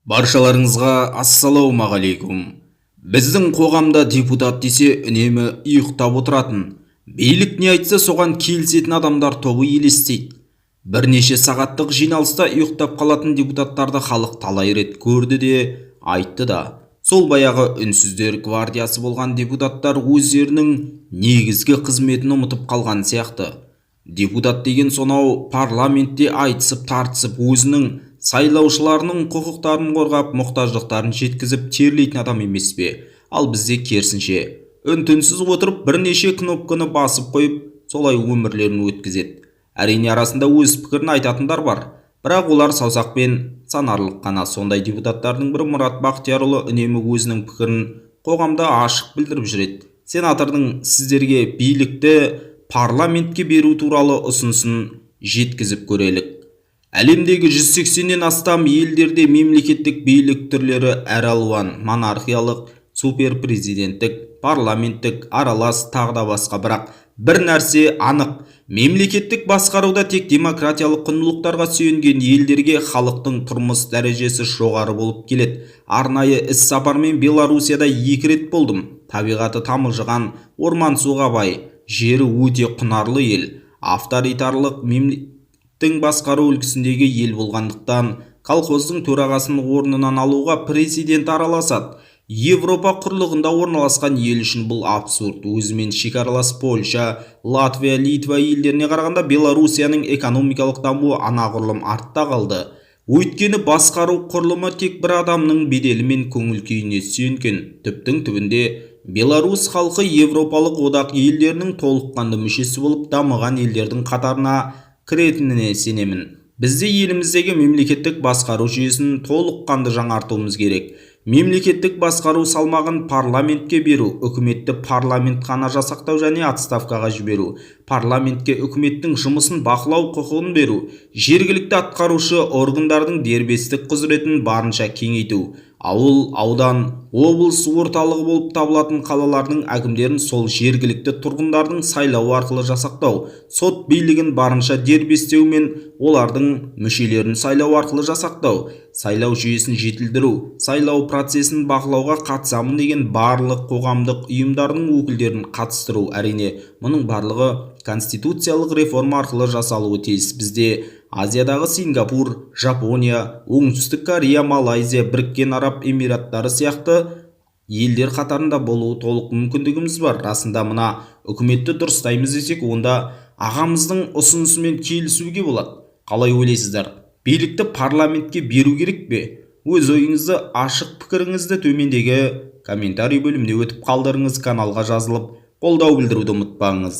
Баршаларыңызға ассалаумағалейкум. Біздің қоғамда депутат десе үнемі ұйықтап отыратын, билік не айтса соған келісетін адамдар тобы елестейді. Бірнеше сағаттық жиналыста ұйықтап қалатын депутаттарды халық талай рет көрді де, айтты да. Сол баяғы үнсіздер гвардиясы болған депутаттар өздерінің негізгі қызметін ұмытып қалған сияқты. Депутат деген сонау парламентте айтысып тартысып өзінің сайлаушыларының құқықтарын қорғап мұқтаждықтарын жеткізіп терлейтін адам емес пе? Ал бізде керісінше үн-түнсіз отырып бірнеше кнопканы басып қойып солай өмірлерін өткізеді. Әрине арасында өз пікірін айтатындар бар, бірақ олар саусақпен санарлық қана. Сондай депутаттардың бірі Мұрат Бақтиярұлы үнемі өзінің пікірін қоғамда ашық білдіріп жүреді. Сенатордың сіздерге билікті парламентке беру туралы ұсынысын жеткізіп көрелік. Әлемдегі 180-нен астам елдерде мемлекеттік билік түрлері әралуан: монархиялық, суперпрезиденттік, парламенттік, аралас, тағы да басқа. Бірақ бір нәрсе анық: мемлекеттік басқаруда тек демократиялық құндылықтарға сүйенген елдерге халықтың тұрмыс дәрежесі жоғары болып келеді. Арнайы іс-сапармен Белоруссияда 2 рет болдым. Табиғаты тамылжыған, орман суға бай, жері өте құнарлы ел. Авторитарлық мемлекеттің басқару үлгісіндегі ел болғандықтан колхоздың төрағасын орнынан алуға президент араласады. Европа құрлығында орналасқан ел үшін бұл абсурд. Өзімен шекаралас Польша, Латвия, Литва елдеріне қарағанда Белоруссияның экономикалық дамуы анағұрлым артта қалды. Өйткені басқару құрылымы тек бір адамның беделі мен көңіл-күйіне сүйенген. Түптің түбінде Беларусь халқы Европалық одақ елдерінің толыққанды мүшесі болып дамыған елдердің қатарына кіретініне сенемін. Бізде еліміздегі мемлекеттік басқару жүйесін толыққанды жаңартуымыз керек. Мемлекеттік басқару салмағын парламентке беру, үкіметті парламент қана жасақтау және отставкаға жіберу, парламентке үкіметтің жұмысын бақылау құқығын беру, жергілікті атқарушы органдардың дербестік құзыретін барынша кеңейту, ауыл, аудан, облыс орталығы болып табылатын қалалардың әкімдерін сол жергілікті тұрғындардың сайлауы арқылы жасақтау, сот билігін барынша дербестеу мен олардың мүшелерін сайлау арқылы жасақтау, сайлау жүйесін жетілдіру, сайлау процесін бақылауға қатысамын деген барлық қоғамдық ұйымдардың өкілдерін қатыстыру. Әрине, мұның барлығы конституциялық реформа арқылы жасалуы тиіс. Бізде Азиядағы Сингапур, Жапония, Оңтүстік Корея, Малайзия, Біріккен Араб Эмираттары сияқты елдер қатарында болуы толық мүмкіндігіміз бар. Расында мына үкіметті дұрыстаймыз десек, онда ағамыздың ұсынысымен келісуге болады. Қалай ойлайсыздар? Билікті парламентке беру керек пе? Өз ойыңызды, ашық пікіріңізді төмендегі комментарий бөліміне өтіп қалдырыңыз. Каналға жазылып қолдау білдіруді ұмытпаңыз.